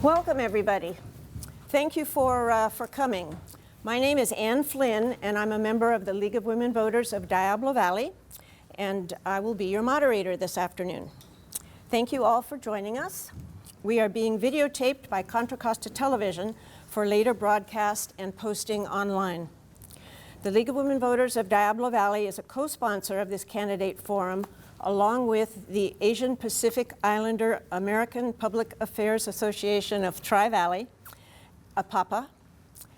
Welcome, everybody. Thank you for coming. My name is Ann Flynn, and I'm a member of the League of Women Voters of Diablo Valley, and I will be your moderator this afternoon. Thank you all for joining us. We are being videotaped by Contra Costa Television for later broadcast and posting online. The League of Women Voters of Diablo Valley is a co-sponsor of this candidate forum, along with the Asian Pacific Islander American Public Affairs Association of Tri-Valley, APAPA,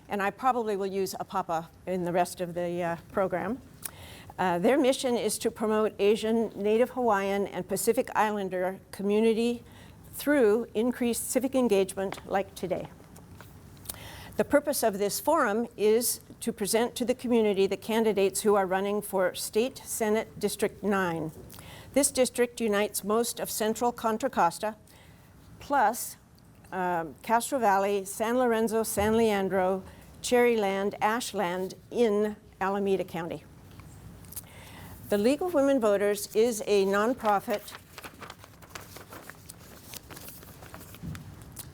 and I probably will use APAPA in the rest of the program. Their mission is to promote Asian, Native Hawaiian, and Pacific Islander community through increased civic engagement like today. The purpose of this forum is to present to the community the candidates who are running for State Senate District 9. This district unites most of central Contra Costa, plus Castro Valley, San Lorenzo, San Leandro, Cherryland, Ashland in Alameda County. The League of Women Voters is a nonprofit,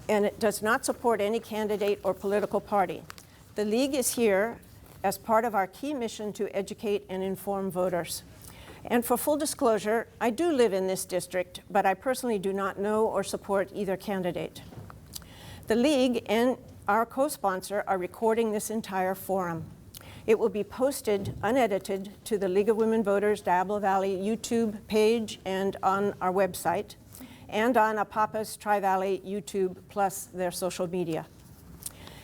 and it does not support any candidate or political party. The League is here as part of our key mission to educate and inform voters. And for full disclosure, I do live in this district, but I personally do not know or support either candidate. The League and our co-sponsor are recording this entire forum. It will be posted unedited to the League of Women Voters Diablo Valley YouTube page and on our website, and on APAPA's Tri-Valley YouTube plus their social media.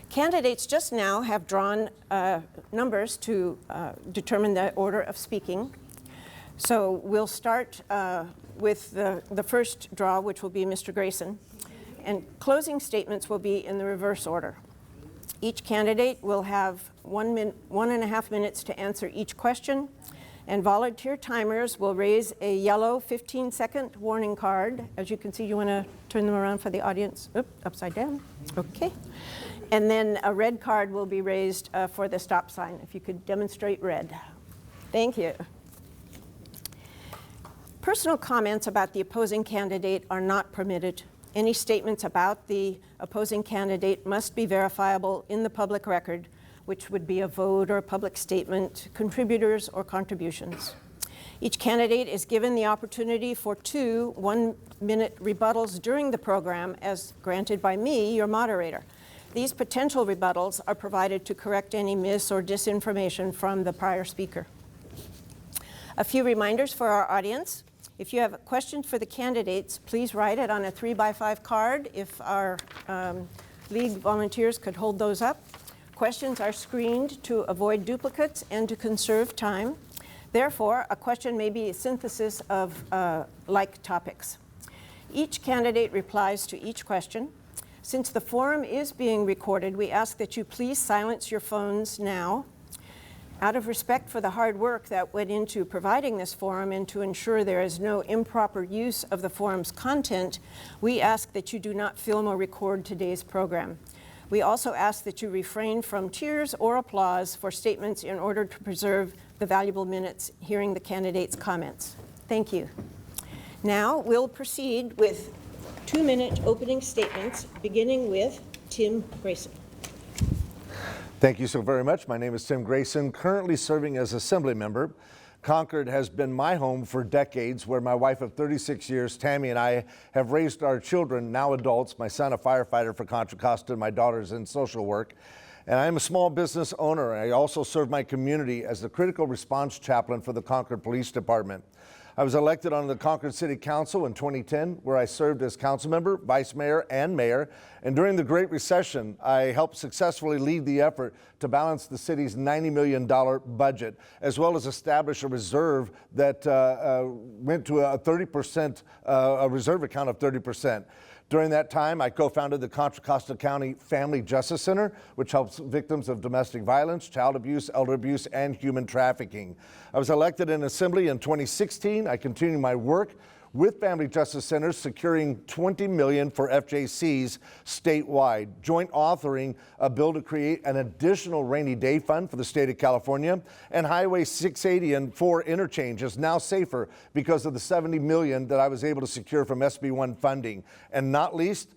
Candidates just now have drawn numbers to determine the order of speaking. So we'll start with the first draw, which will be Mr. Grayson, and closing statements will be in the reverse order. Each candidate will have 1.5 minutes to answer each question, and volunteer timers will raise a yellow 15-second warning card. As you can see, you want to turn them around for the audience. Oop, upside down. Okay. And then a red card will be raised for the stop sign, if you could demonstrate red. Thank you. Personal comments about the opposing candidate are not permitted. Any statements about the opposing candidate must be verifiable in the public record, which would be a vote or a public statement, contributors or contributions. Each candidate is given the opportunity for 2 one-minute rebuttals during the program as granted by me, your moderator. These potential rebuttals are provided to correct any mis- or disinformation from the prior speaker. A few reminders for our audience. If you have a question for the candidates, please write it on a 3x5 card. If our League volunteers could hold those up. Questions are screened to avoid duplicates and to conserve time. Therefore, a question may be a synthesis of like topics. Each candidate replies to each question. Since the forum is being recorded, we ask that you please silence your phones now. Out of respect for the hard work that went into providing this forum and to ensure there is no improper use of the forum's content, we ask that you do not film or record today's program. We also ask that you refrain from cheers or applause for statements in order to preserve the valuable minutes hearing the candidates' comments. Thank you. Now we'll proceed with 2-minute opening statements, beginning with Tim Grayson. Thank you so very much. My name is Tim Grayson, currently serving as Assembly Member. Concord has been my home for decades, where my wife of 36 years, Tammy, and I have raised our children, now adults, my son a firefighter for Contra Costa, and my daughter's in social work. And I am a small business owner. I also serve my community as the critical response chaplain for the Concord Police Department. I was elected on the Concord City Council in 2010, where I served as council member, vice mayor, and mayor. And during the Great Recession, I helped successfully lead the effort to balance the city's $90 million budget, as well as establish a reserve that went to a 30%, a reserve account of 30%. During that time, I co-founded the Contra Costa County Family Justice Center, which helps victims of domestic violence, child abuse, elder abuse, and human trafficking. I was elected in Assembly in 2016. I continued my work with Family Justice Centers, securing $20 million for FJCs statewide, joint authoring a bill to create an additional rainy day fund for the state of California, and Highway 680 and 4 interchange is now safer because of the $70 million that I was able to secure from SB1 funding. And not least,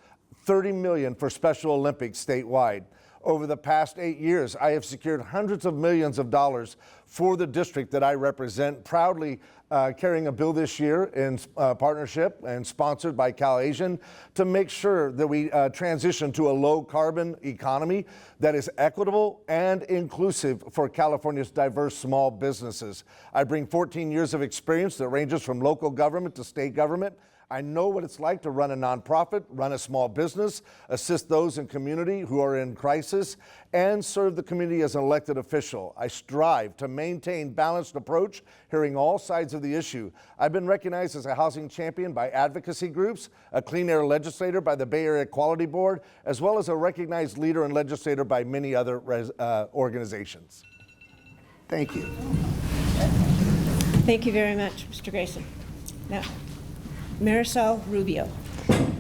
$30 million for Special Olympics statewide. Over the past 8 years, I have secured hundreds of millions of dollars for the district that I represent, proudly carrying a bill this year in partnership and sponsored by CalAsian to make sure that we transition to a low carbon economy that is equitable and inclusive for California's diverse small businesses. I bring 14 years of experience that ranges from local government to state government. I know what it's like to run a nonprofit, run a small business, assist those in community who are in crisis, and serve the community as an elected official. I strive to maintain balanced approach, hearing all sides of the issue. I've been recognized as a housing champion by advocacy groups, a clean air legislator by the Bay Area Quality Board, as well as a recognized leader and legislator by many other organizations. Thank you. Thank you very much, Mr. Grayson. Now, Marisol Rubio.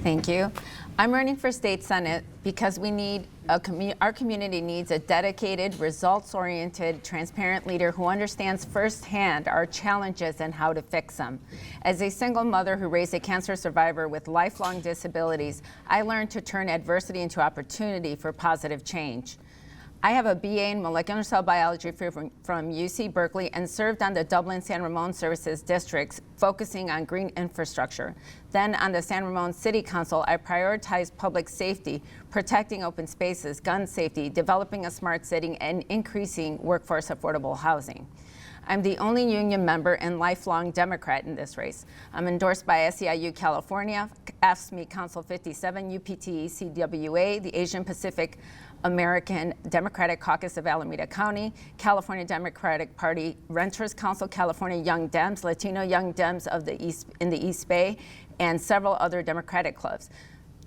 Thank you. I'm running for state senate because we need our community needs a dedicated, results-oriented, transparent leader who understands firsthand our challenges and how to fix them. As a single mother who raised a cancer survivor with lifelong disabilities, I learned to turn adversity into opportunity for positive change. I have a BA in molecular cell biology from UC Berkeley and served on the Dublin-San Ramon Services Districts, focusing on green infrastructure. Then on the San Ramon City Council, I prioritized public safety, protecting open spaces, gun safety, developing a smart city, and increasing workforce affordable housing. I'm the only union member and lifelong Democrat in this race. I'm endorsed by SEIU California, AFSCME Council 57, UPTE CWA, the Asian Pacific American Democratic Caucus of Alameda County, California Democratic Party Renters Council, California Young Dems, Latino Young Dems in the East Bay, and several other Democratic clubs.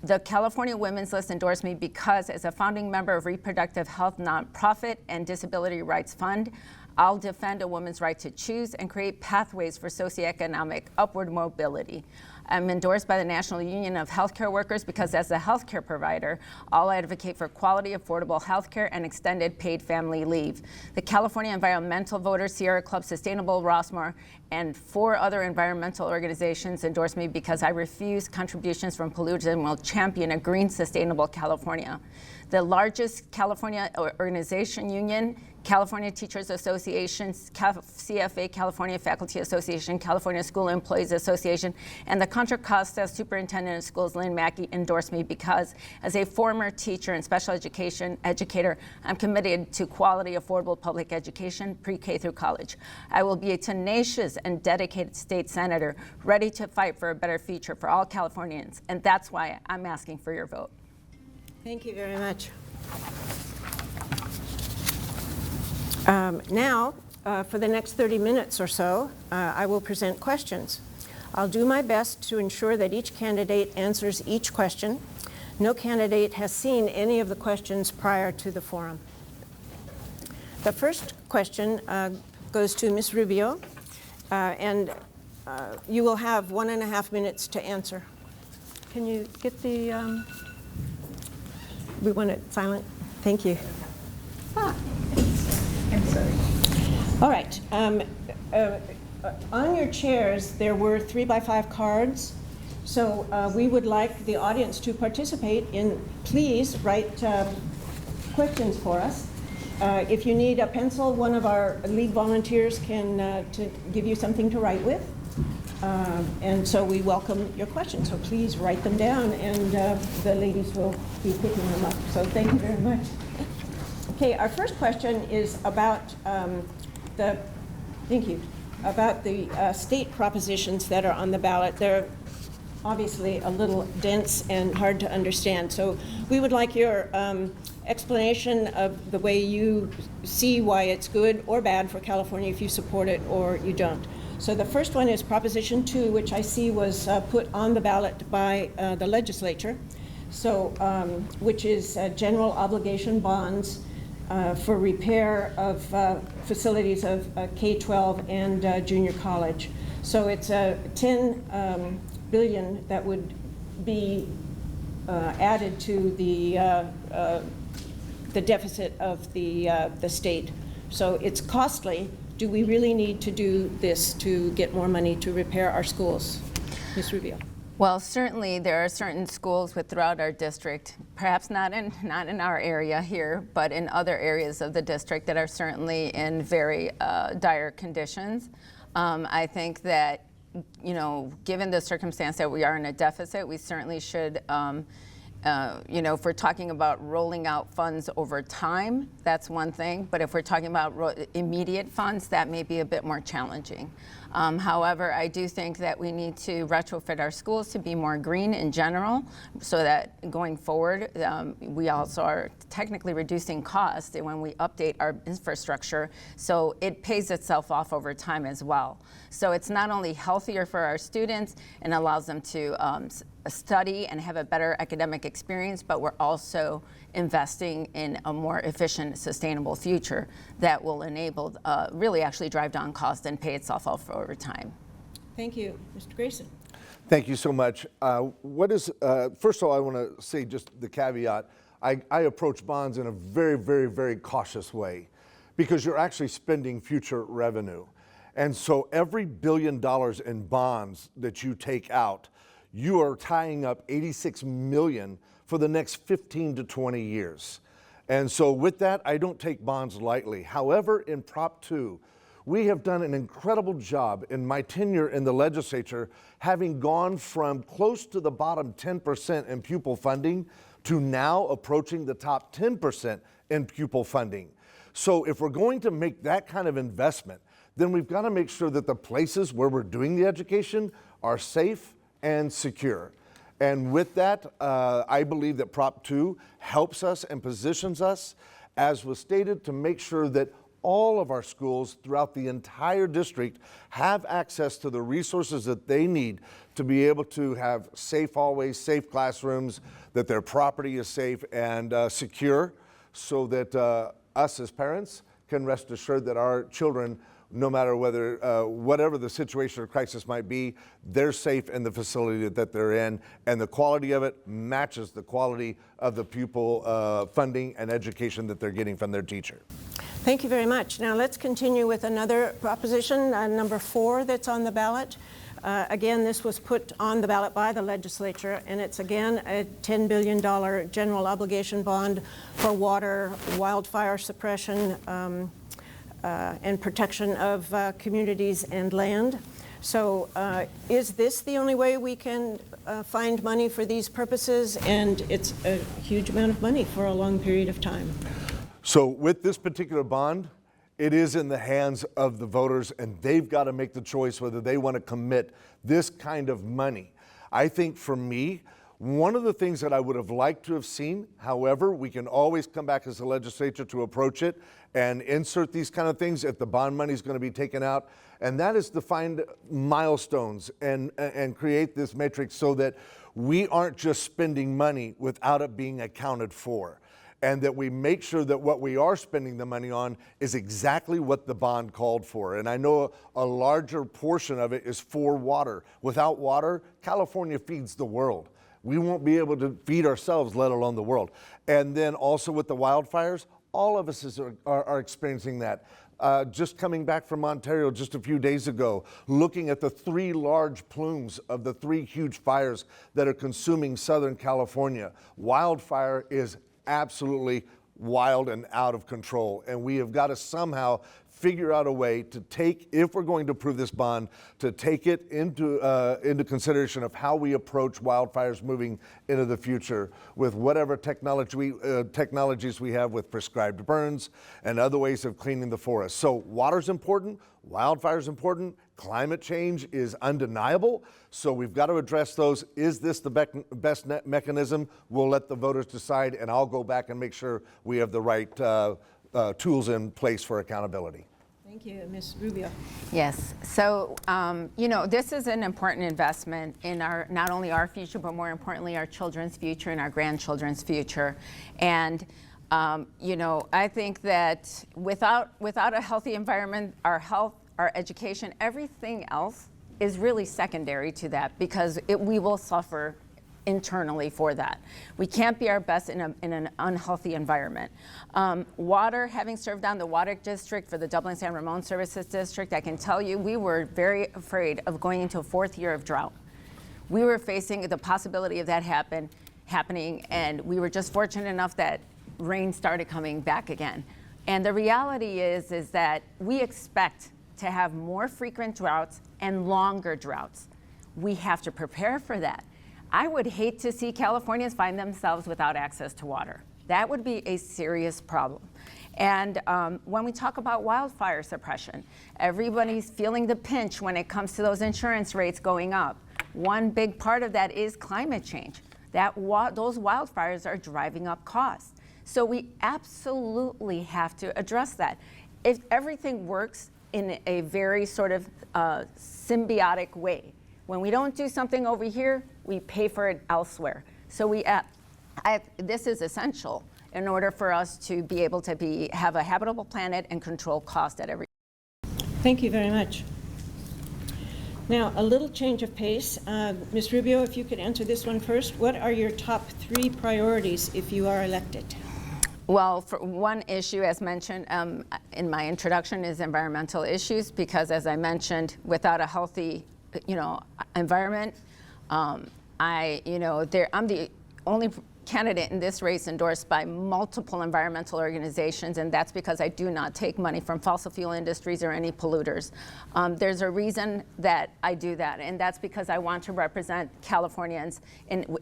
The California Women's List endorsed me because, as a founding member of Reproductive Health Nonprofit and Disability Rights Fund, I'll defend a woman's right to choose and create pathways for socioeconomic upward mobility. I'm endorsed by the National Union of Healthcare Workers because, as a healthcare provider, I'll advocate for quality, affordable healthcare and extended paid family leave. The California Environmental Voters, Sierra Club, Sustainable Rossmore, and 4 other environmental organizations endorse me because I refuse contributions from polluters and will champion a green, sustainable California. The largest California organization union, California Teachers Association, CFA, California Faculty Association, California School Employees Association, and the Contra Costa Superintendent of Schools, Lynn Mackey, endorsed me because, as a former teacher and special education educator, I'm committed to quality, affordable public education, pre-K through college. I will be a tenacious and dedicated state senator, ready to fight for a better future for all Californians, and that's why I'm asking for your vote. Thank you very much. Now, for the next 30 minutes or so, I will present questions. I'll do my best to ensure that each candidate answers each question. No candidate has seen any of the questions prior to the forum. The first question goes to Ms. Rubio, and you will have 1.5 minutes to answer. Can you get the, we want it silent? Thank you. I'm sorry. All right. On your chairs, there were 3x5 cards. So we would like the audience to participate in, please write questions for us. If you need a pencil, one of our league volunteers can to give you something to write with. And so we welcome your questions. So please write them down, and the ladies will be picking them up. So thank you very much. Okay, our first question is about about the state propositions that are on the ballot. They're obviously a little dense and hard to understand. So we would like your explanation of the way you see why it's good or bad for California, if you support it or you don't. So the first one is Proposition 2, which I see was put on the ballot by the legislature. So, which is general obligation bonds for repair of facilities of K-12 and junior college. So it's $10 billion that would be added to the deficit of the state. So it's costly. Do we really need to do this to get more money to repair our schools? Ms. Rubio. Well, certainly there are certain schools throughout our district, perhaps not in our area here, but in other areas of the district that are certainly in very dire conditions. I think that, given the circumstance that we are in a deficit, we certainly should, if we're talking about rolling out funds over time, that's one thing. But if we're talking about immediate funds, that may be a bit more challenging. However, I do think that we need to retrofit our schools to be more green in general, so that going forward, we also are technically reducing costs when we update our infrastructure, so it pays itself off over time as well. So it's not only healthier for our students and allows them to study and have a better academic experience, but we're also investing in a more efficient, sustainable future that will enable, really actually drive down costs and pay itself off over time. Thank you. Mr. Grayson. Thank you so much. First of all, I want to say just the caveat. I approach bonds in a very, very, very cautious way, because you're actually spending future revenue. And so every $1 billion in bonds that you take out, you are tying up $86 million for the next 15 to 20 years. And so with that, I don't take bonds lightly. However, in Prop 2, we have done an incredible job in my tenure in the legislature, having gone from close to the bottom 10% in pupil funding to now approaching the top 10% in pupil funding. So if we're going to make that kind of investment, then we've got to make sure that the places where we're doing the education are safe and secure. And with that, I believe that Prop 2 helps us and positions us, as was stated, to make sure that all of our schools throughout the entire district have access to the resources that they need to be able to have safe hallways, safe classrooms, that their property is safe and secure, so that us as parents can rest assured that our children, no matter whatever the situation or crisis might be, they're safe in the facility that they're in, and the quality of it matches the quality of the pupil funding and education that they're getting from their teacher. Thank you very much. Now let's continue with another proposition, number 4, that's on the ballot. Again, this was put on the ballot by the legislature, and it's again a $10 billion general obligation bond for water, wildfire suppression, and protection of communities and land. So is this the only way we can find money for these purposes? And it's a huge amount of money for a long period of time. So with this particular bond, it is in the hands of the voters, and they've got to make the choice whether they want to commit this kind of money. I think for me, one of the things that I would have liked to have seen, however, we can always come back as a legislature to approach it and insert these kind of things if the bond money is going to be taken out, and that is to find milestones and create this matrix so that we aren't just spending money without it being accounted for, and that we make sure that what we are spending the money on is exactly what the bond called for. And I know a larger portion of it is for water. Without water, California feeds the world. We won't be able to feed ourselves, let alone the world. And then also with the wildfires, all of us are experiencing that. Just coming back from Ontario just a few days ago, looking at the 3 large plumes of the 3 huge fires that are consuming Southern California. Wildfire is absolutely wild and out of control, and we have got to somehow figure out a way to take, if we're going to approve this bond, to take it into consideration of how we approach wildfires moving into the future with whatever technologies we have with prescribed burns and other ways of cleaning the forest. So water's important, wildfire's important, climate change is undeniable, so we've got to address those. Is this the best mechanism? We'll let the voters decide, and I'll go back and make sure we have the right tools in place for accountability. Thank you. Ms. Rubio. Yes. So, this is an important investment in not only our future, but more importantly, our children's future and our grandchildren's future. And, I think that without a healthy environment, our health, our education, everything else is really secondary to that, because we will suffer internally for that. We can't be our best in an unhealthy environment. Water, having served on the water district for the Dublin San Ramon Services District, I can tell you we were very afraid of going into a 4th year of drought. we were facing the possibility of that happening, and we were just fortunate enough that rain started coming back again. And the reality is that we expect to have more frequent droughts and longer droughts. We have to prepare for that. I would hate to see Californians find themselves without access to water. That would be a serious problem. And when we talk about wildfire suppression, everybody's feeling the pinch when it comes to those insurance rates going up. One big part of that is climate change. Those wildfires are driving up costs. So we absolutely have to address that. If everything works in a very sort of symbiotic way, when we don't do something over here, we pay for it elsewhere. So this is essential in order for us to be able to have a habitable planet and control cost at every. Thank you very much. Now, a little change of pace. Ms. Rubio, if you could answer this one first. What are your top 3 priorities if you are elected? Well, for one issue, as mentioned in my introduction, is environmental issues, because as I mentioned, without a healthy, environment, I'm the only candidate in this race endorsed by multiple environmental organizations, and that's because I do not take money from fossil fuel industries or any polluters. There's a reason that I do that, and that's because I want to represent Californians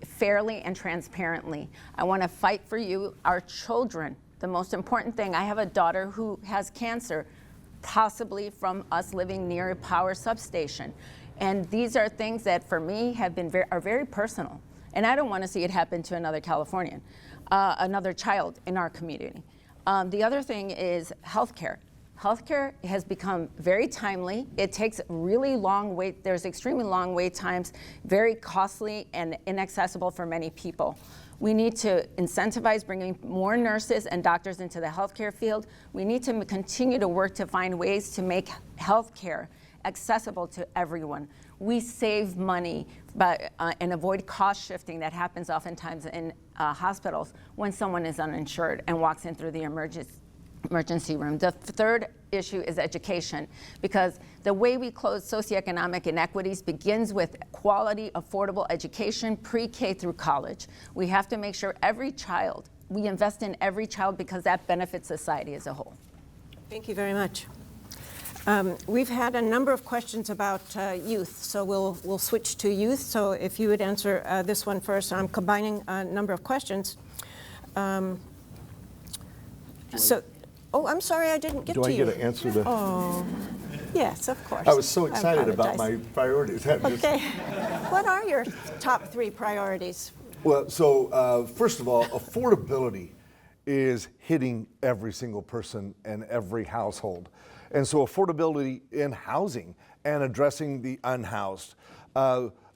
fairly and transparently. I want to fight for you, our children. The most important thing, I have a daughter who has cancer, possibly from us living near a power substation. And these are things that for me are very personal. And I don't want to see it happen to another Californian, another child in our community. The other thing is healthcare. Healthcare has become very timely. It takes really long wait. There's extremely long wait times, very costly and inaccessible for many people. We need to incentivize bringing more nurses and doctors into the healthcare field. We need to continue to work to find ways to make healthcare accessible to everyone. We save money and avoid cost shifting that happens oftentimes in hospitals when someone is uninsured and walks in through the emergency room. The third issue is education, because the way we close socioeconomic inequities begins with quality, affordable education, pre-K through college. We have to make sure we invest in every child, because that benefits society as a whole. Thank you very much. We've had a number of questions about youth, so we'll switch to youth. So if you would answer this one first. I'm combining a number of questions. I'm sorry, I didn't get to you. Do I get to answer the? Oh, yes, of course. I was so excited about my priorities. Okay. What are your top 3 priorities? Well, so first of all, affordability is hitting every single person and every household. And so affordability in housing and addressing the unhoused.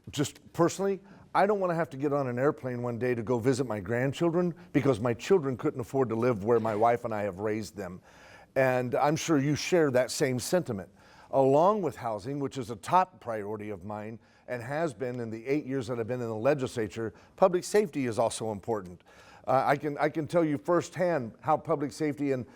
Just personally, I don't want to have to get on an airplane one day to go visit my grandchildren, because my children couldn't afford to live where my wife and I have raised them. And I'm sure you share that same sentiment. Along with housing, which is a top priority of mine and has been in the 8 years that I've been in the legislature, public safety is also important. I can tell you firsthand how public safety and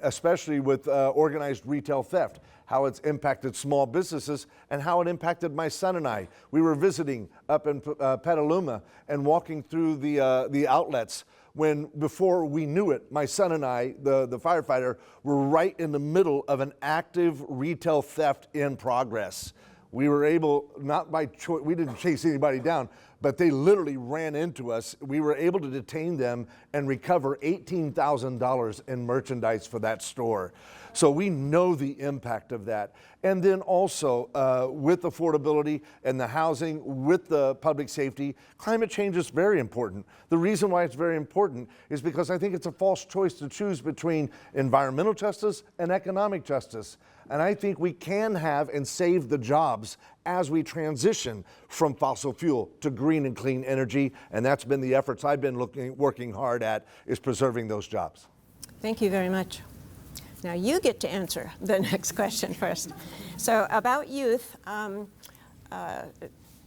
especially with organized retail theft, how it's impacted small businesses and how it impacted my son and I. We were visiting up in Petaluma and walking through the outlets when, before we knew it, my son and I, the firefighter, were right in the middle of an active retail theft in progress. We were able, not by choice, we didn't chase anybody down, but they literally ran into us. We were able to detain them and recover $18,000 in merchandise for that store. So we know the impact of that. And then also with affordability and the housing, with the public safety, climate change is very important. The reason why it's very important is because I think it's a false choice to choose between environmental justice and economic justice. And I think we can have and save the jobs as we transition from fossil fuel to green and clean energy. And that's been the efforts I've been working hard at, is preserving those jobs. Thank you very much. Now you get to answer the next question first. So about youth,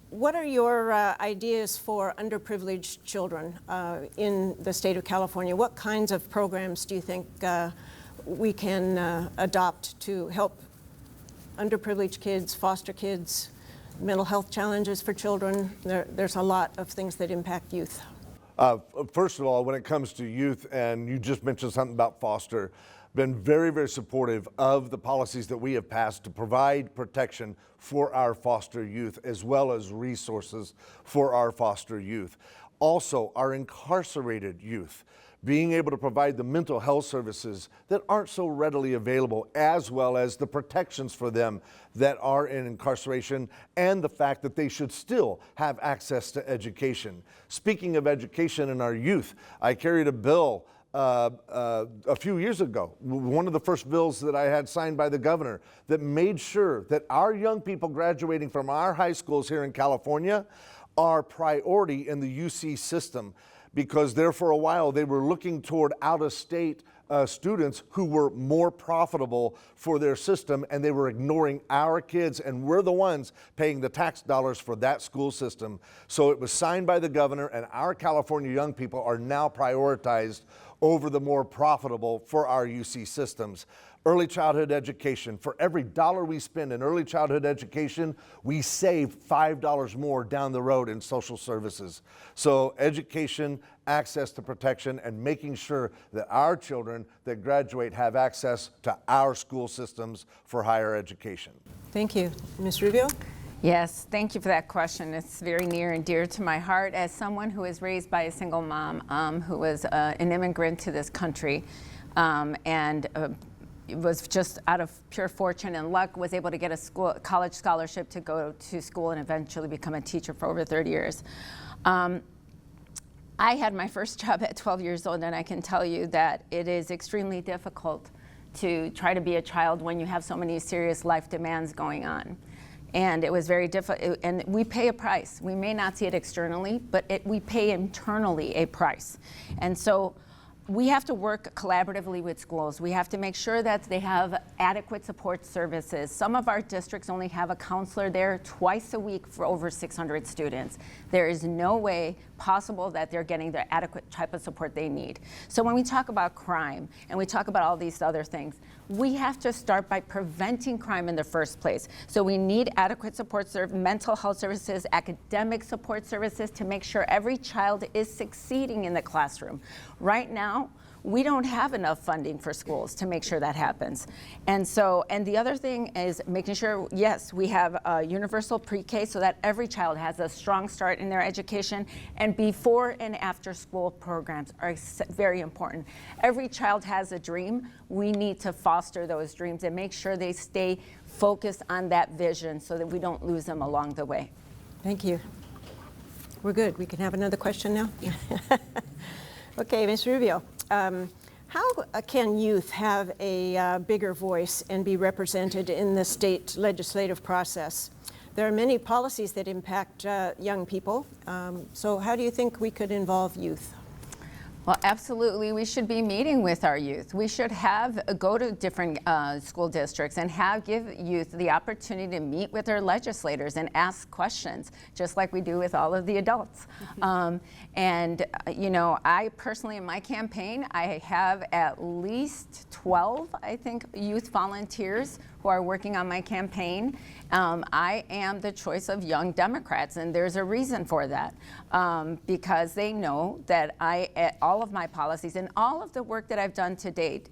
what are your ideas for underprivileged children in the state of California? What kinds of programs do you think we can adopt to help underprivileged kids, foster kids, mental health challenges for children. There's a lot of things that impact youth. First of all, when it comes to youth, and you just mentioned something about foster, been very, very supportive of the policies that we have passed to provide protection for our foster youth, as well as resources for our foster youth. Also, our incarcerated youth, being able to provide the mental health services that aren't so readily available, as well as the protections for them that are in incarceration, and the fact that they should still have access to education. Speaking of education in our youth, I carried a bill a few years ago, one of the first bills that I had signed by the governor, that made sure that our young people graduating from our high schools here in California are priority in the UC system, because there for a while they were looking toward out-of-state students who were more profitable for their system, and they were ignoring our kids, and we're the ones paying the tax dollars for that school system. So it was signed by the governor, and our California young people are now prioritized over the more profitable for our UC systems. Early childhood education. For every dollar we spend in early childhood education, we save $5 more down the road in social services. So education, access to protection, and making sure that our children that graduate have access to our school systems for higher education. Thank you. Ms. Rubio? Yes, thank you for that question. It's very near and dear to my heart as someone who was raised by a single mom who was an immigrant to this country, and was just out of pure fortune and luck, was able to get a college scholarship to go to school and eventually become a teacher for over 30 years. I had my first job at 12 years old, and I can tell you that it is extremely difficult to try to be a child when you have so many serious life demands going on. And it was very difficult, and we pay a price. We may not see it externally, but we pay internally a price. And so we have to work collaboratively with schools. We have to make sure that they have adequate support services. Some of our districts only have a counselor there twice a week for over 600 students. There is no way possible that they're getting the adequate type of support they need. So when we talk about crime and we talk about all these other things, we have to start by preventing crime in the first place. So we need adequate support mental health services, academic support services to make sure every child is succeeding in the classroom. Right now, we don't have enough funding for schools to make sure that happens. And the other thing is making sure, yes, we have universal pre-K so that every child has a strong start in their education, and before and after school programs are very important. Every child has a dream. We need to foster those dreams and make sure they stay focused on that vision so that we don't lose them along the way. Thank you. We're good. We can have another question now? Okay, Ms. Rubio. How can youth have a bigger voice and be represented in the state legislative process? There are many policies that impact young people. So how do you think we could involve youth? Well, absolutely, we should be meeting with our youth. We should go to different school districts and give youth the opportunity to meet with their legislators and ask questions, just like we do with all of the adults. I personally, in my campaign, I have at least 12, I think, youth volunteers who are working on my campaign. I am the choice of young Democrats, and there's a reason for that, because they know that all of my policies and all of the work that I've done to date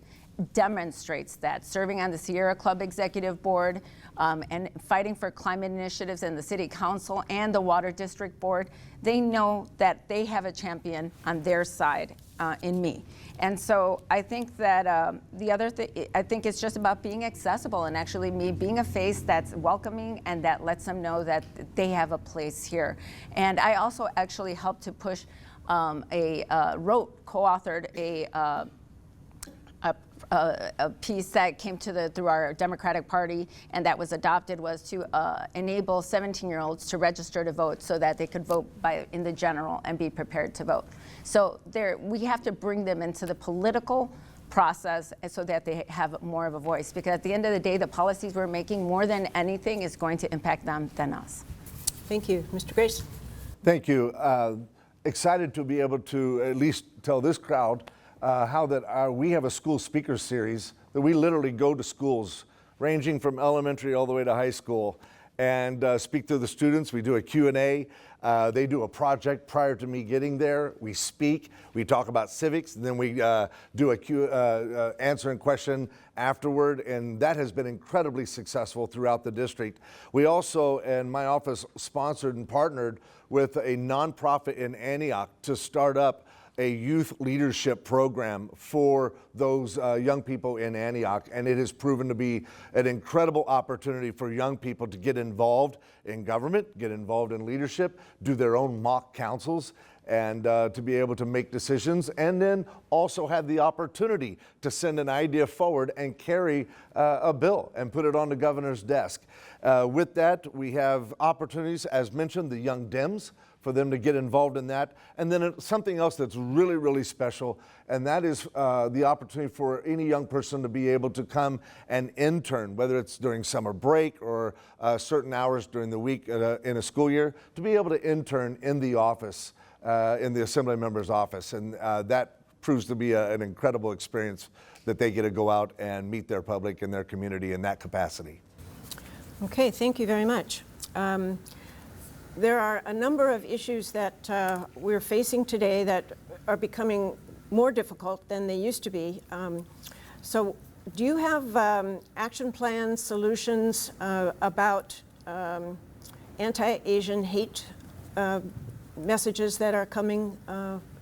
demonstrates that. Serving on the Sierra Club Executive Board and fighting for climate initiatives in the City Council and the Water District Board, they know that they have a champion on their side in me. And so I think that the other thing, I think it's just about being accessible and actually me being a face that's welcoming and that lets them know that they have a place here. And I also actually helped to push co-authored a piece that came through our Democratic Party and that was adopted, was to enable 17-year-olds to register to vote so that they could vote in the general and be prepared to vote. So we have to bring them into the political process so that they have more of a voice, because at the end of the day, the policies we're making more than anything is going to impact them than us. Thank you. Mr. Grayson. Thank you. Excited to be able to at least tell this crowd how that we have a school speaker series that we literally go to schools ranging from elementary all the way to high school, and speak to the students. We do a Q&A. They do a project prior to me getting there. We speak, we talk about civics, and then we do a answering question afterward, and that has been incredibly successful throughout the district. We also, in my office, sponsored and partnered with a nonprofit in Antioch to start up a youth leadership program for those young people in Antioch, and it has proven to be an incredible opportunity for young people to get involved in government, get involved in leadership, do their own mock councils, and to be able to make decisions, and then also have the opportunity to send an idea forward and carry a bill and put it on the governor's desk. With that, we have opportunities, as mentioned, the Young Dems, for them to get involved in that. And then something else that's really, really special, and that is the opportunity for any young person to be able to come and intern, whether it's during summer break or certain hours during the week in a school year, to be able to intern in the office, in the assembly member's office. And that proves to be an incredible experience that they get to go out and meet their public and their community in that capacity. Okay, thank you very much. There are a number of issues that we're facing today that are becoming more difficult than they used to be. So do you have action plans, solutions about anti-Asian hate messages that are coming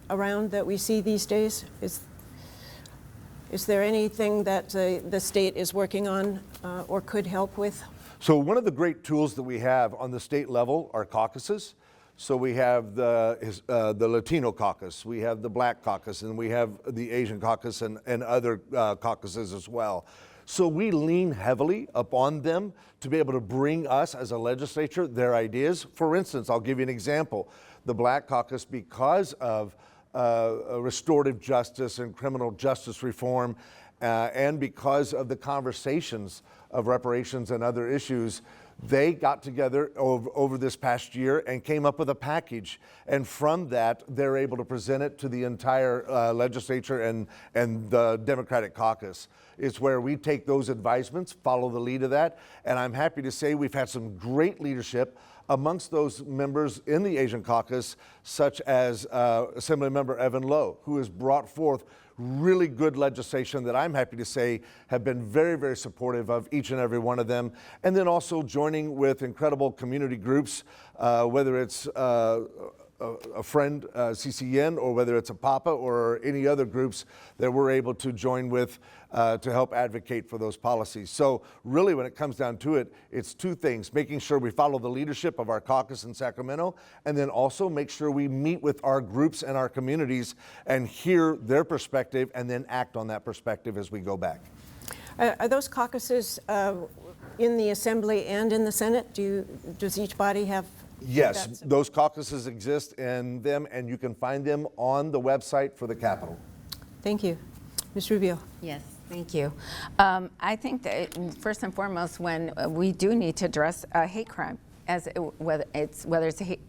around that we see these days? Is there anything that the state is working on or could help with? So one of the great tools that we have on the state level are caucuses. So we have the Latino caucus, we have the Black caucus, and we have the Asian caucus and other caucuses as well. So we lean heavily upon them to be able to bring us as a legislature their ideas. For instance, I'll give you an example. The Black caucus, because of restorative justice and criminal justice reform, and because of the conversations of reparations and other issues, they got together over this past year and came up with a package. And from that, they're able to present it to the entire legislature and the Democratic caucus. It's where we take those advisements, follow the lead of that. And I'm happy to say we've had some great leadership amongst those members in the Asian caucus, such as Assemblymember Evan Lowe, who has brought forth really good legislation that I'm happy to say have been very, very supportive of each and every one of them. And then also joining with incredible community groups, whether it's a friend, CCN, or whether it's APAPA or any other groups that we're able to join with to help advocate for those policies. So really when it comes down to it, it's two things: making sure we follow the leadership of our caucus in Sacramento, and then also make sure we meet with our groups and our communities and hear their perspective and then act on that perspective as we go back. Are those caucuses in the Assembly and in the Senate? Does each body have? Yes, those caucuses exist in them, and you can find them on the website for the Capitol. Thank you. Ms. Rubio. Yes, thank you. I think that first and foremost, when we do need to address hate crime, whether it's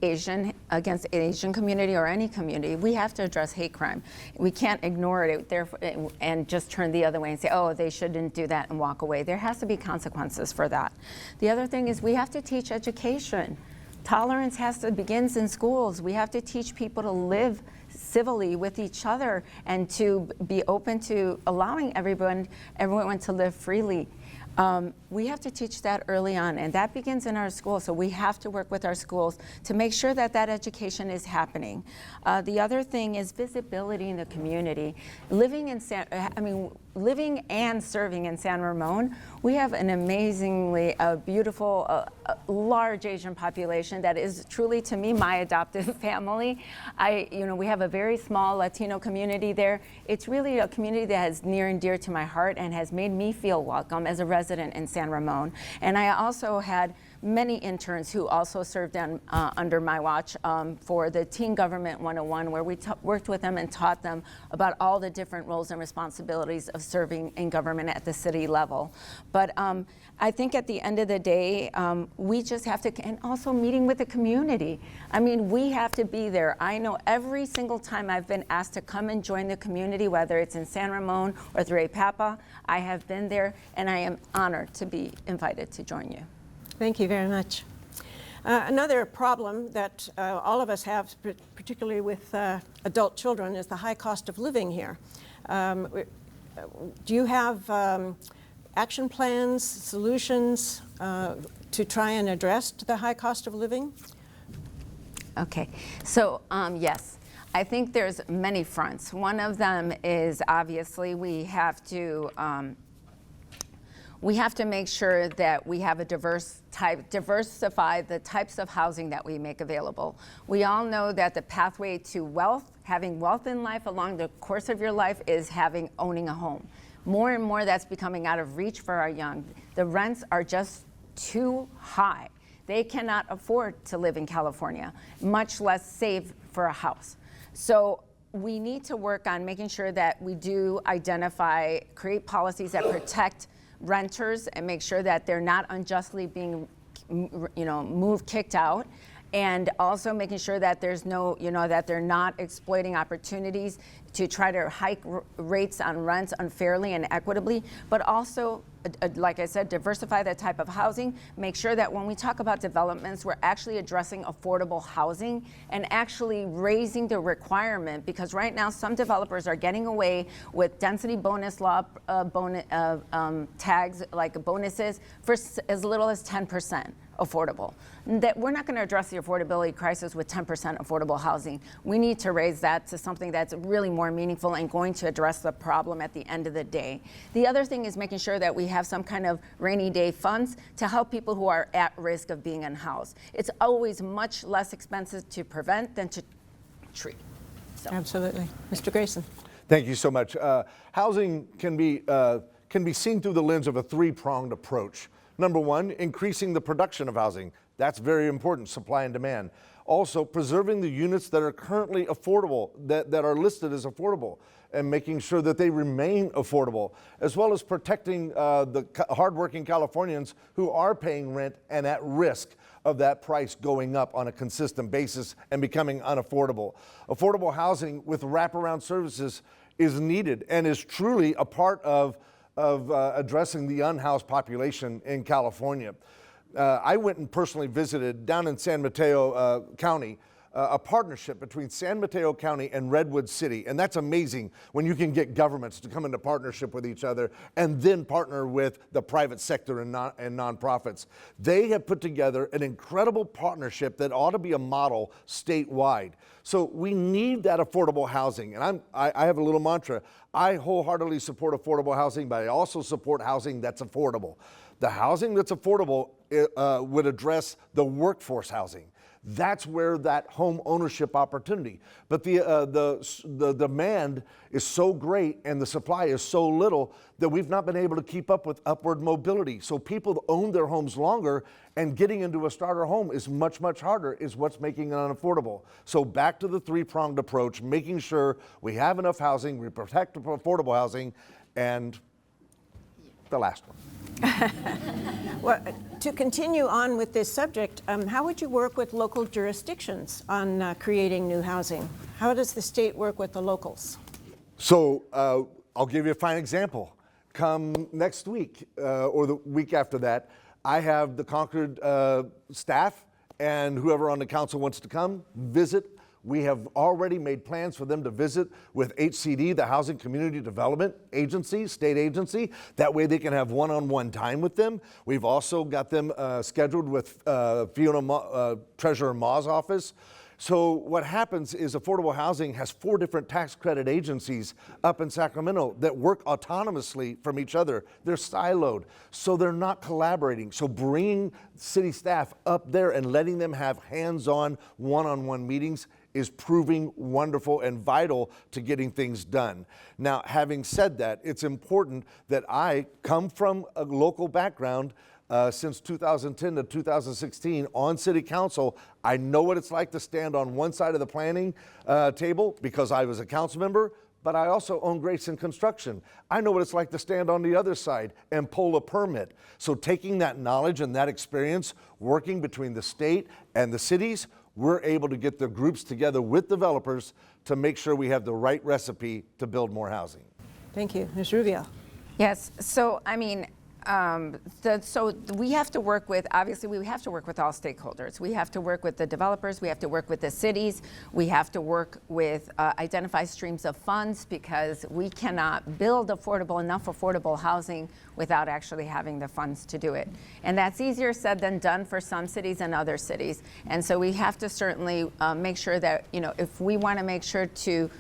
Asian against Asian community or any community, we have to address hate crime. We can't ignore it and just turn the other way and say, oh, they shouldn't do that and walk away. There has to be consequences for that. The other thing is we have to teach education. Tolerance begins in schools. We have to teach people to live civilly with each other and to be open to allowing everyone to live freely. We have to teach that early on, and that begins in our schools. So we have to work with our schools to make sure that that education is happening. The other thing is visibility in the community. Living and serving in San Ramon, we have an amazingly beautiful, large Asian population that is truly, to me, my adoptive family. We have a very small Latino community there. It's really a community that is near and dear to my heart and has made me feel welcome as a resident in San Ramon. And I also had many interns who also served under my watch for the Teen Government 101, where we worked with them and taught them about all the different roles and responsibilities of serving in government at the city level. But I think at the end of the day, we just have to, and also meeting with the community. I mean, we have to be there. I know every single time I've been asked to come and join the community, whether it's in San Ramon or through APAPA, I have been there, and I am honored to be invited to join you. Thank you very much. Another problem that all of us have, particularly with adult children, is the high cost of living here. Do you have action plans, solutions to try and address the high cost of living? Okay, so yes, I think there's many fronts. One of them is obviously we have to make sure that we have a diversify the types of housing that we make available. We all know that the pathway to wealth, having wealth in life along the course of your life, is owning a home. More and more that's becoming out of reach for our young. The rents are just too high. They cannot afford to live in California, much less save for a house. So we need to work on making sure that we do create policies that protect renters and make sure that they're not unjustly being, kicked out, and also making sure that there's no, that they're not exploiting opportunities to try to hike rates on rents unfairly and equitably, but also, like I said, diversify the type of housing, make sure that when we talk about developments, we're actually addressing affordable housing and actually raising the requirement, because right now some developers are getting away with density bonus law tags, like bonuses, for as little as 10% affordable. That we're not going to address the affordability crisis with 10% affordable housing. We need to raise that to something that's really more meaningful and going to address the problem at the end of the day. The other thing is making sure that we have some kind of rainy day funds to help people who are at risk of being unhoused. It's always much less expensive to prevent than to treat. So. Absolutely. Mr. Grayson. Thank you so much. Housing can be seen through the lens of a three-pronged approach. Number one, increasing the production of housing. That's very important, supply and demand. Also, preserving the units that are currently affordable, that are listed as affordable, and making sure that they remain affordable, as well as protecting the hardworking Californians who are paying rent and at risk of that price going up on a consistent basis and becoming unaffordable. Affordable housing with wraparound services is needed and is truly a part of addressing the unhoused population in California. I went and personally visited down in San Mateo County, a partnership between San Mateo County and Redwood City. And that's amazing when you can get governments to come into partnership with each other and then partner with the private sector and nonprofits. They have put together an incredible partnership that ought to be a model statewide. So we need that affordable housing. And I have a little mantra. I wholeheartedly support affordable housing, but I also support housing that's affordable. The housing that's affordable would address the workforce housing. That's where that home ownership opportunity. But the demand is so great and the supply is so little that we've not been able to keep up with upward mobility. So people own their homes longer, and getting into a starter home is much, much harder, is what's making it unaffordable. So back to the three-pronged approach, making sure we have enough housing, we protect affordable housing, and the last one. Well, to continue on with this subject, how would you work with local jurisdictions on creating new housing? How does the state work with the locals? So I'll give you a fine example. Come next week or the week after that, I have the Concord staff and whoever on the council wants to come visit. We have already made plans for them to visit with HCD, the Housing Community Development Agency, state agency. That way they can have one-on-one time with them. We've also got them scheduled with Treasurer Ma's office. So what happens is affordable housing has 4 different tax credit agencies up in Sacramento that work autonomously from each other. They're siloed, so they're not collaborating. So bringing city staff up there and letting them have hands-on, one-on-one meetings is proving wonderful and vital to getting things done. Now, having said that, it's important that I come from a local background. Since 2010 to 2016 on city council. I know what it's like to stand on one side of the planning table because I was a council member, but I also own Grayson Construction. I know what it's like to stand on the other side and pull a permit. So taking that knowledge and that experience, working between the state and the cities, we're able to get the groups together with developers to make sure we have the right recipe to build more housing. Thank you. Ms. Rubio. Yes, so I mean, So we have to work with, obviously, we have to work with all stakeholders. We have to work with the developers, we have to work with the cities, we have to work with identify streams of funds, because we cannot build enough affordable housing without actually having the funds to do it. And that's easier said than done for some cities and other cities. And so we have to certainly make sure that, if we want to make sure to,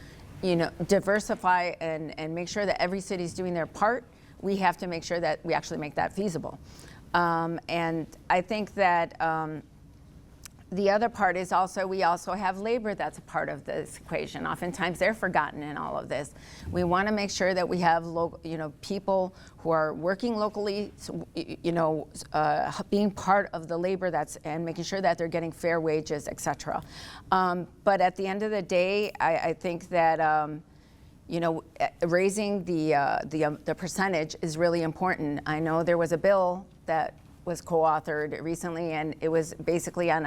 diversify and make sure that every city is doing their part, we have to make sure that we actually make that feasible. And I think that the other part is we also have labor that's a part of this equation. Oftentimes they're forgotten in all of this. We want to make sure that we have people who are working locally, being part of the labor and making sure that they're getting fair wages, et cetera. But at the end of the day, I think that raising the percentage is really important. I know there was a bill that was co-authored recently, and it was basically on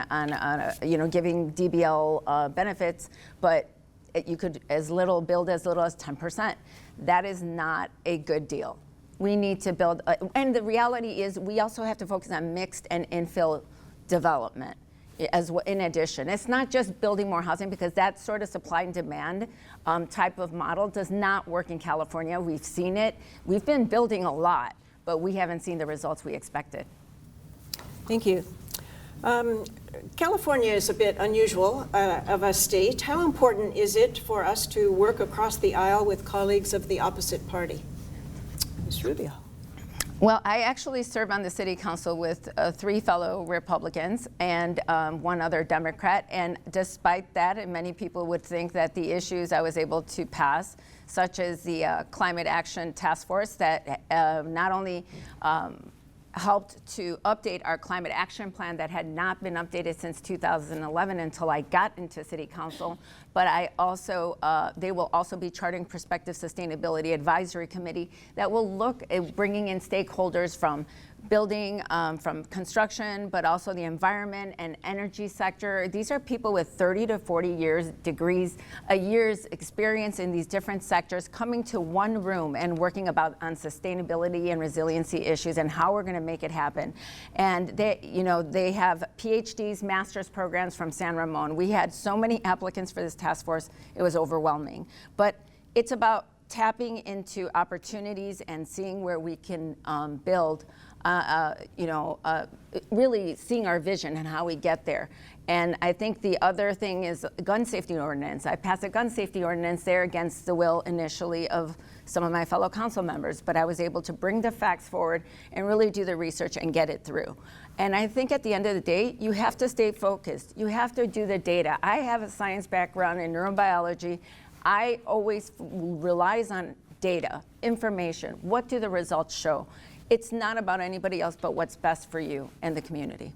giving DBL benefits, but you could build as little as 10%. That is not a good deal. We need to build, and the reality is we also have to focus on mixed and infill development. In addition, it's not just building more housing, because that sort of supply and demand type of model does not work in California. We've seen it. We've been building a lot, but we haven't seen the results we expected. Thank you. California is a bit unusual of a state. How important is it for us to work across the aisle with colleagues of the opposite party? Ms. Rubio. Well, I actually serve on the city council with 3 fellow Republicans and 1 other Democrat. And despite that, and many people would think that the issues I was able to pass, such as the Climate Action Task Force that not only helped to update our climate action plan that had not been updated since 2011 until I got into city council, but they will also be charting prospective sustainability advisory committee that will look at bringing in stakeholders from building, from construction, but also the environment and energy sector. These are people with 30 to 40 years a year's experience in these different sectors, coming to one room and working on sustainability and resiliency issues and how we're going to make it happen. And they have PhDs, master's programs from San Ramon. We had so many applicants for this task force, it was overwhelming. But it's about tapping into opportunities and seeing where we can build, really seeing our vision and how we get there. And I think the other thing is gun safety ordinance. I passed a gun safety ordinance there against the will initially of some of my fellow council members, but I was able to bring the facts forward and really do the research and get it through. And I think at the end of the day, you have to stay focused. You have to do the data. I have a science background in neurobiology. I always relies on data, information. What do the results show? It's not about anybody else but what's best for you and the community.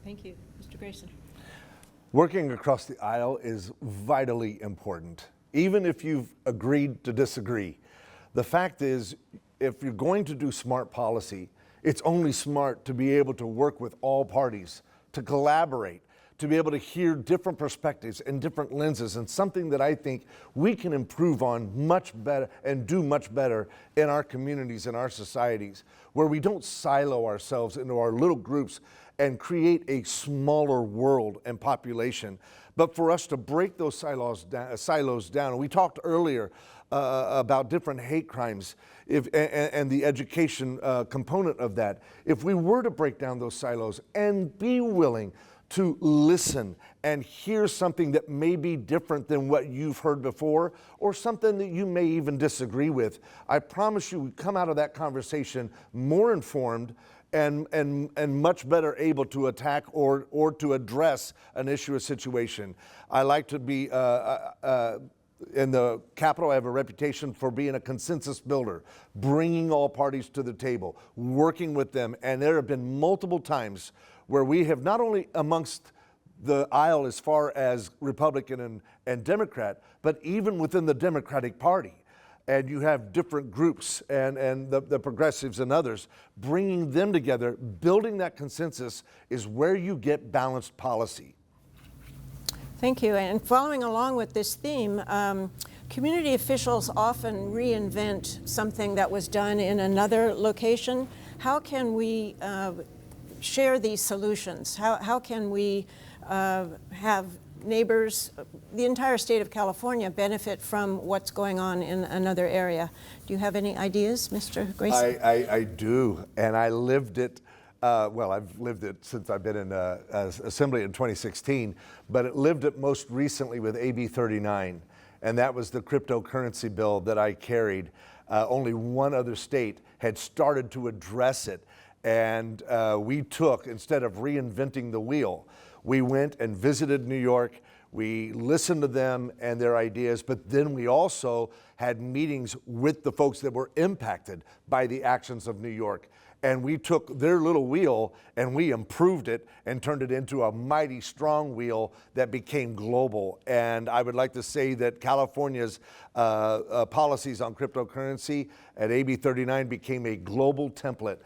Thank you. Mr. Grayson. Working across the aisle is vitally important, even if you've agreed to disagree. The fact is, if you're going to do smart policy, it's only smart to be able to work with all parties, to collaborate, to be able to hear different perspectives and different lenses, and something that I think we can improve on much better and do much better in our communities and our societies, where we don't silo ourselves into our little groups and create a smaller world and population, but for us to break those silos down. We talked earlier about different hate crimes and the education component of that. If we were to break down those silos and be willing to listen and hear something that may be different than what you've heard before, or something that you may even disagree with, I promise you we come out of that conversation more informed and much better able to attack or to address an issue or situation. I like to be in the Capitol. I have a reputation for being a consensus builder, bringing all parties to the table, working with them, and there have been multiple times where we have not only amongst the aisle as far as Republican and Democrat, but even within the Democratic Party. And you have different groups and the progressives and others, bringing them together, building that consensus is where you get balanced policy. Thank you. And following along with this theme, community officials often reinvent something that was done in another location. how can we share these solutions? How can we have neighbors, the entire state of California, benefit from what's going on in another area? Do you have any ideas, Mr. Grayson? I do, and I lived it. Well, I've lived it since I've been in Assembly in 2016, but it lived it most recently with AB 39, and that was the cryptocurrency bill that I carried. Only one other state had started to address it, and we took, instead of reinventing the wheel, we went and visited New York. We listened to them and their ideas, but then we also had meetings with the folks that were impacted by the actions of New York. And we took their little wheel and we improved it and turned it into a mighty strong wheel that became global. And I would like to say that California's policies on cryptocurrency at AB 39 became a global template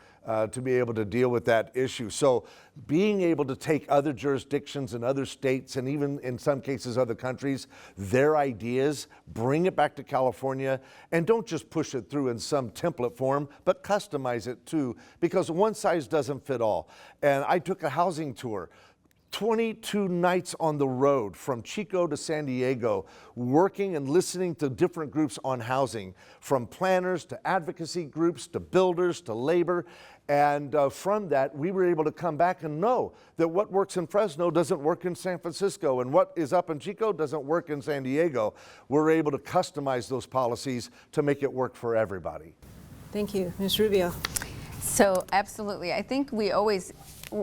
to be able to deal with that issue. So being able to take other jurisdictions and other states, and even in some cases other countries, their ideas, bring it back to California, and don't just push it through in some template form, but customize it too, because one size doesn't fit all. And I took a housing tour, 22 nights on the road from Chico to San Diego, working and listening to different groups on housing, from planners to advocacy groups to builders to labor. And from that, we were able to come back and know that what works in Fresno doesn't work in San Francisco, and what is up in Chico doesn't work in San Diego. We're able to customize those policies to make it work for everybody. Thank you. Ms. Rubio. So absolutely, I think we always,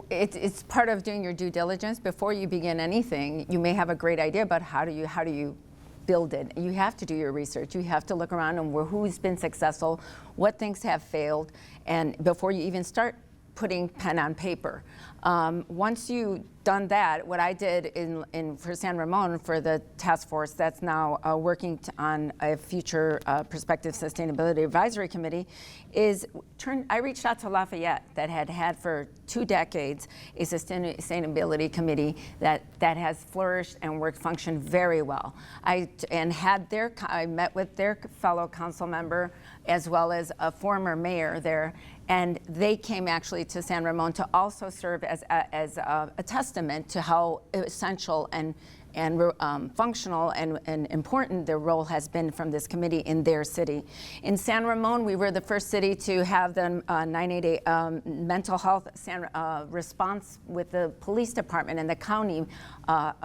it's part of doing your due diligence. Before you begin anything, you may have a great idea, but how do you build it? You have to do your research. You have to look around and who's been successful, what things have failed, and before you even start putting pen on paper. Once you've done that, what I did for San Ramon, for the task force that's now working on a future prospective sustainability advisory committee, is I reached out to Lafayette, that had for 2 decades a sustainability committee that has flourished and functioned very well. I met with their fellow council member as well as a former mayor there, and they came actually to San Ramon to also serve as a testament to how essential and functional and important their role has been from this committee in their city. In San Ramon, we were the first city to have the 988 mental health response with the police department and the county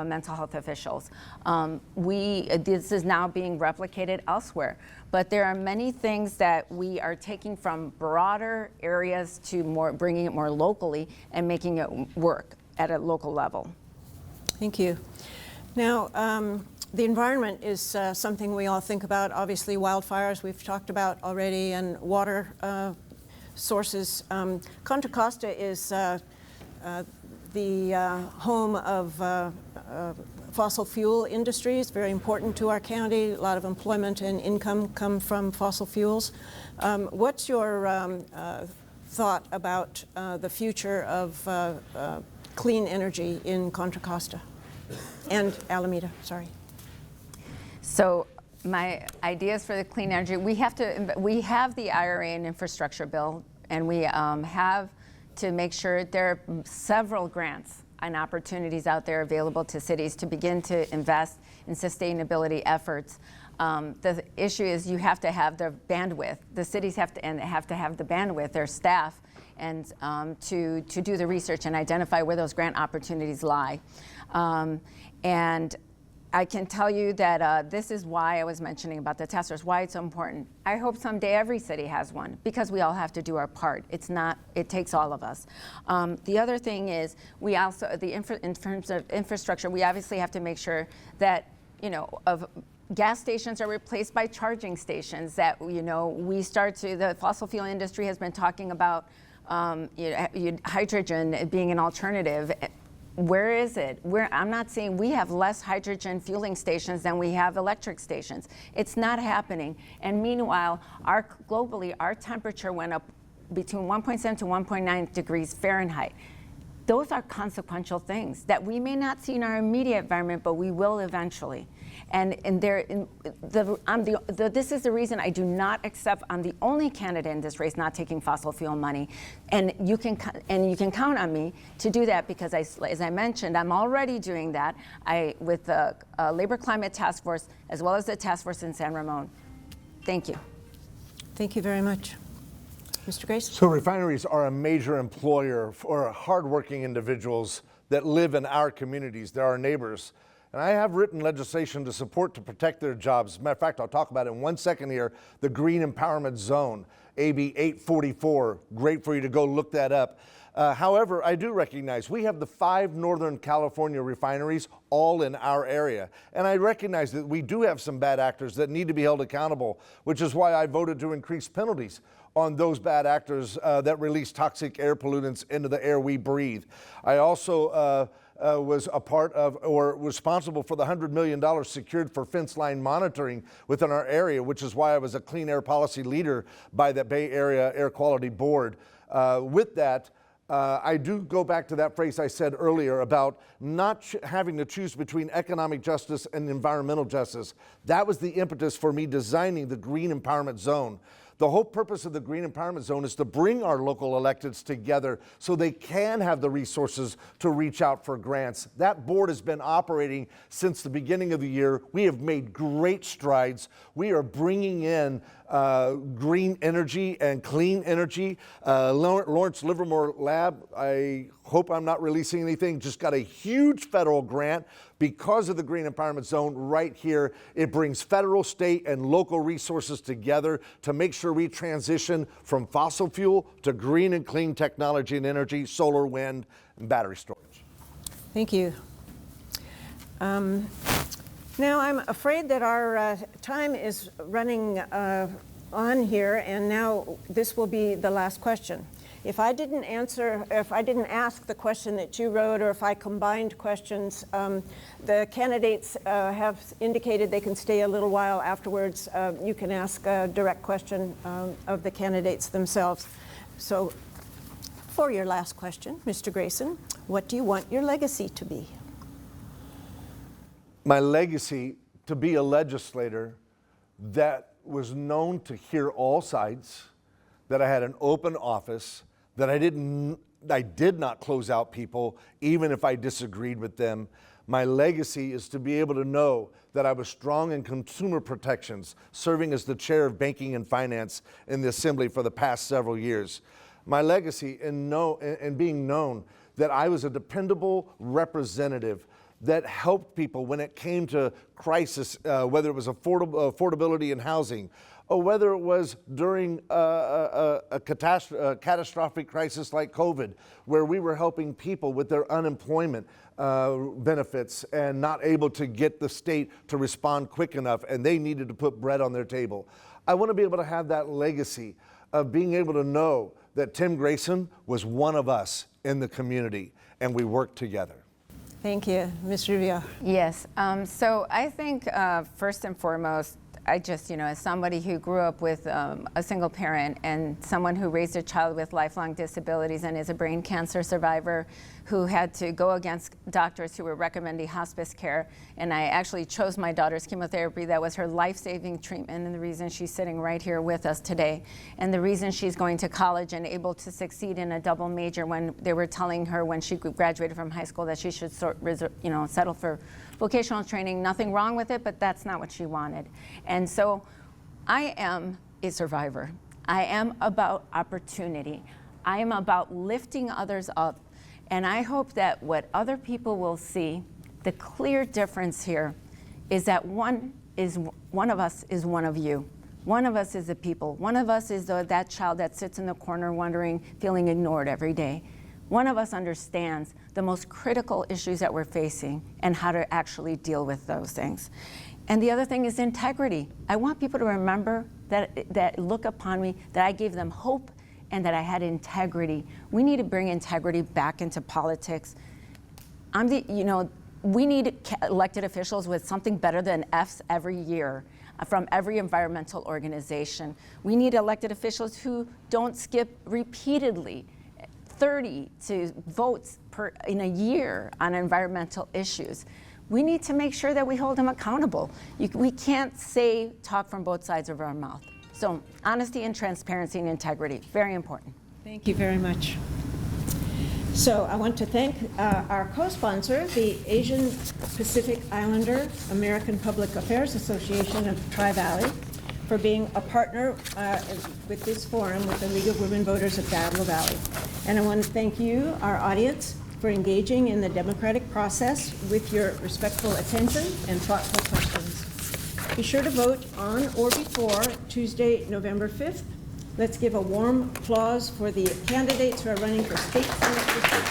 mental health officials. This is now being replicated elsewhere. But there are many things that we are taking from broader areas to bringing it more locally and making it work at a local level. Thank you. Now, the environment is something we all think about. Obviously, wildfires we've talked about already, and water sources. Contra Costa is the home of fossil fuel industries, very important to our county. A lot of employment and income come from fossil fuels. What's your thought about the future of clean energy in Contra Costa and Alameda? Sorry. So my ideas for the clean energy, we have the IRA and infrastructure bill, and we have to make sure there are several grants and opportunities out there available to cities to begin to invest in sustainability efforts. The issue is you have to have the bandwidth. The cities have to have the bandwidth, their staff, and to do the research and identify where those grant opportunities lie. And I can tell you that this is why I was mentioning about the testers, why it's so important. I hope someday every city has one, because we all have to do our part. It takes all of us. The other thing is, we also, in terms of infrastructure, we obviously have to make sure that, gas stations are replaced by charging stations, that, the fossil fuel industry has been talking about hydrogen being an alternative. Where is it? I'm not saying we have less hydrogen fueling stations than we have electric stations. It's not happening. And meanwhile, globally, our temperature went up between 1.7 to 1.9 degrees Fahrenheit. Those are consequential things that we may not see in our immediate environment, but we will eventually. And this is the reason I do not accept. I'm the only candidate in this race not taking fossil fuel money, and you can count on me to do that, because as I mentioned, I'm already doing that. With the Labor Climate Task Force as well as the task force in San Ramon. Thank you. Thank you very much. Mr. Grayson? So refineries are a major employer for hardworking individuals that live in our communities. They're our neighbors. And I have written legislation to protect their jobs. As a matter of fact, I'll talk about it in 1 second here. The Green Empowerment Zone, AB 844. Great for you to go look that up. However, I do recognize we have the 5 Northern California refineries all in our area. And I recognize that we do have some bad actors that need to be held accountable, which is why I voted to increase penalties on those bad actors that release toxic air pollutants into the air we breathe. I also was a part of or responsible for the $100 million secured for fence line monitoring within our area, which is why I was a clean air policy leader by the Bay Area Air Quality Board. With that, I do go back to that phrase I said earlier about not having to choose between economic justice and environmental justice. That was the impetus for me designing the Green Empowerment Zone. The whole purpose of the Green Empowerment Zone is to bring our local electeds together so they can have the resources to reach out for grants. That board has been operating since the beginning of the year. We have made great strides. We are bringing in green energy and clean energy. Lawrence Livermore Lab, I hope I'm not releasing anything, just got a huge federal grant because of the Green Empowerment Zone right here. It brings federal, state, and local resources together to make sure we transition from fossil fuel to green and clean technology and energy, solar, wind, and battery storage. Thank you. Now, I'm afraid that our time is running on here, and now this will be the last question. If I didn't ask the question that you wrote, or if I combined questions, the candidates have indicated they can stay a little while afterwards. You can ask a direct question of the candidates themselves. So, for your last question, Mr. Grayson, what do you want your legacy to be? My legacy to be a legislator that was known to hear all sides, that I had an open office, that I did not close out people even if I disagreed with them. My legacy is to be able to know that I was strong in consumer protections, serving as the chair of banking and finance in the Assembly for the past several years. My legacy in being known that I was a dependable representative that helped people when it came to crisis, whether it was affordability in housing, or whether it was during a catastrophic crisis like COVID, where we were helping people with their unemployment benefits and not able to get the state to respond quick enough, and they needed to put bread on their table. I want to be able to have that legacy of being able to know that Tim Grayson was one of us in the community, and we worked together. Thank you. Ms. Rubio. Yes. So I think first and foremost, I just, as somebody who grew up with a single parent and someone who raised a child with lifelong disabilities and is a brain cancer survivor who had to go against doctors who were recommending hospice care, and I actually chose my daughter's chemotherapy. That was her life-saving treatment, and the reason she's sitting right here with us today, and the reason she's going to college and able to succeed in a double major when they were telling her when she graduated from high school that she should settle for vocational training. Nothing wrong with it, but that's not what she wanted. And so I am a survivor. I am about opportunity. I am about lifting others up. And I hope that what other people will see, the clear difference here is that one of us is one of you. One of us is the people. One of us is that child that sits in the corner wondering, feeling ignored every day. One of us understands the most critical issues that we're facing and how to actually deal with those things. And the other thing is integrity. I want people to remember that look upon me, that I gave them hope and that I had integrity. We need to bring integrity back into politics. We need elected officials with something better than Fs every year from every environmental organization. We need elected officials who don't skip repeatedly 30 votes in a year on environmental issues. we need to make sure that we hold them accountable. We can't talk from both sides of our mouth. So honesty and transparency and integrity, very important. Thank you very much. So I want to thank our co-sponsor, the Asian Pacific Islander American Public Affairs Association of Tri-Valley, for being a partner with this forum with the League of Women Voters of Diablo Valley. And I want to thank you, our audience, for engaging in the democratic process with your respectful attention and thoughtful questions. Be sure to vote on or before Tuesday, November 5th. Let's give a warm applause for the candidates who are running for state Senate District.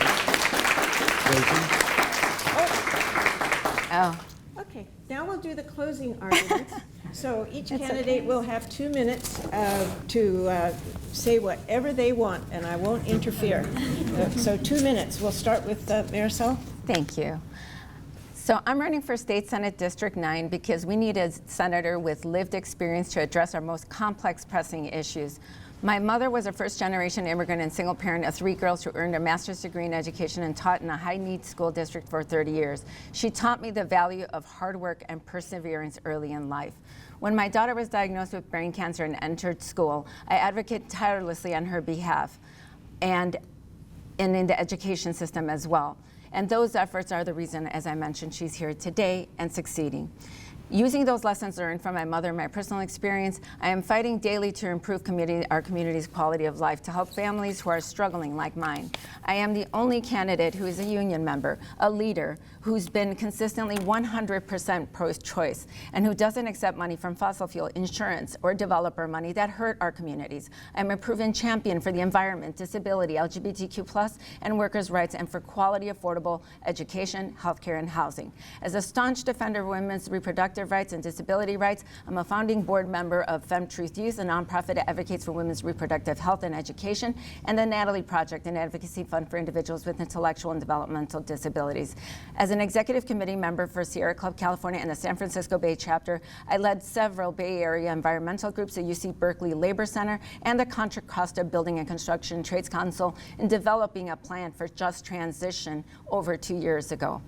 Oh. Okay, now we'll do the closing arguments. So each candidate will have 2 minutes to say whatever they want, and I won't interfere. So 2 minutes. We'll start with Marisol. Thank you. So I'm running for State Senate District 9 because we need a senator with lived experience to address our most complex pressing issues. My mother was a first-generation immigrant and single parent of 3 girls who earned a master's degree in education and taught in a high-needs school district for 30 years. She taught me the value of hard work and perseverance early in life. When my daughter was diagnosed with brain cancer and entered school, I advocated tirelessly on her behalf and in the education system as well. And those efforts are the reason, as I mentioned, she's here today and succeeding. Using those lessons learned from my mother and my personal experience, I am fighting daily to improve our community's quality of life, to help families who are struggling like mine. I am the only candidate who is a union member, a leader, who's been consistently 100% pro-choice, and who doesn't accept money from fossil fuel, insurance, or developer money that hurt our communities. I'm a proven champion for the environment, disability, LGBTQ+, and workers' rights, and for quality, affordable education, healthcare, and housing. As a staunch defender of women's reproductive rights and disability rights, I'm a founding board member of Fem Truth Youth, a nonprofit that advocates for women's reproductive health and education, and the Natalie Project, an advocacy fund for individuals with intellectual and developmental disabilities. As an executive committee member for Sierra Club California and the San Francisco Bay Chapter, I led several Bay Area environmental groups, the UC Berkeley Labor Center, and the Contra Costa Building and Construction Trades Council in developing a plan for just transition over 2 years ago.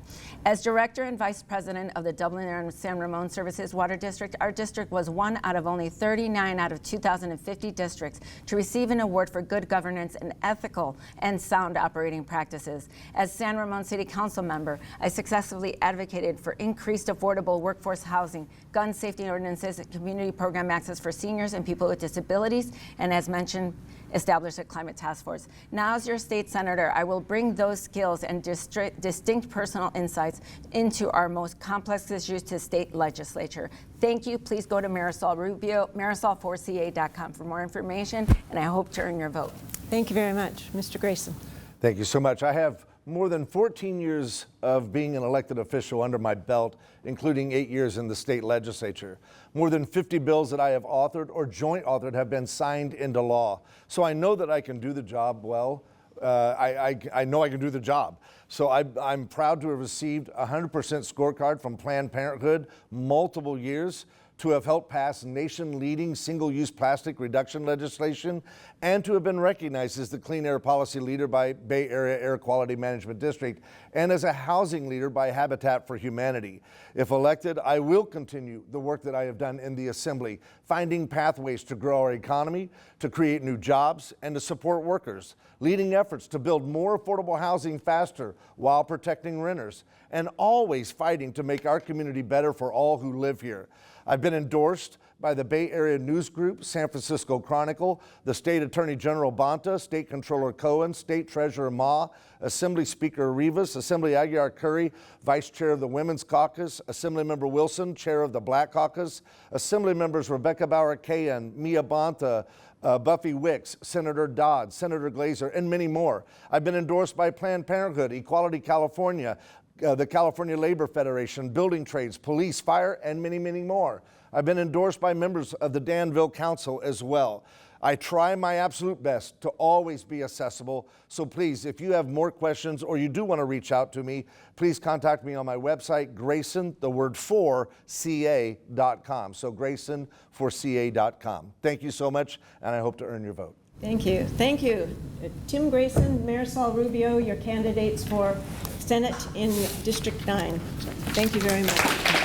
As director and vice president of the Dublin and San Ramon Services Water District, our district was one out of only 39 out of 2,050 districts to receive an award for good governance and ethical and sound operating practices. As San Ramon City Council member, I successfully advocated for increased affordable workforce housing, gun safety ordinances, and community program access for seniors and people with disabilities, and as mentioned, established a climate task force. Now, as your state senator, I will bring those skills and distinct personal insights into our most complex issues to state legislature. Thank you. Please go to Marisol Rubio, Marisol4ca.com for more information, and I hope to earn your vote. Thank you very much. Mr. Grayson. Thank you so much. I have more than 14 years of being an elected official under my belt, including 8 years in the state legislature. More than 50 bills that I have authored or joint authored have been signed into law. So I know that I can do the job well. I know I can do the job. So I'm proud to have received a 100% scorecard from Planned Parenthood multiple years, to have helped pass nation-leading single-use plastic reduction legislation, and to have been recognized as the clean air policy leader by Bay Area Air Quality Management District, and as a housing leader by Habitat for Humanity. If elected, I will continue the work that I have done in the Assembly, finding pathways to grow our economy, to create new jobs, and to support workers, leading efforts to build more affordable housing faster while protecting renters, and always fighting to make our community better for all who live here. I've been endorsed by the Bay Area News Group, San Francisco Chronicle, the State Attorney General Bonta, State Controller Cohen, State Treasurer Ma, Assembly Speaker Rivas, Assembly Aguilar Curry, Vice Chair of the Women's Caucus, Assemblymember Wilson, Chair of the Black Caucus, Assembly Members Rebecca Bauer-Kayan, Mia Bonta, Buffy Wicks, Senator Dodd, Senator Glazer, and many more. I've been endorsed by Planned Parenthood, Equality California, the California Labor Federation, Building Trades, Police, Fire, and many, many more. I've been endorsed by members of the Danville Council as well. I try my absolute best to always be accessible. So please, if you have more questions or you do want to reach out to me, please contact me on my website, Grayson, the word for, ca.com. So Grayson4ca.com. Thank you so much, and I hope to earn your vote. Thank you. Thank you. Tim Grayson, Marisol Rubio, your candidates for Senate in District 9. Thank you very much.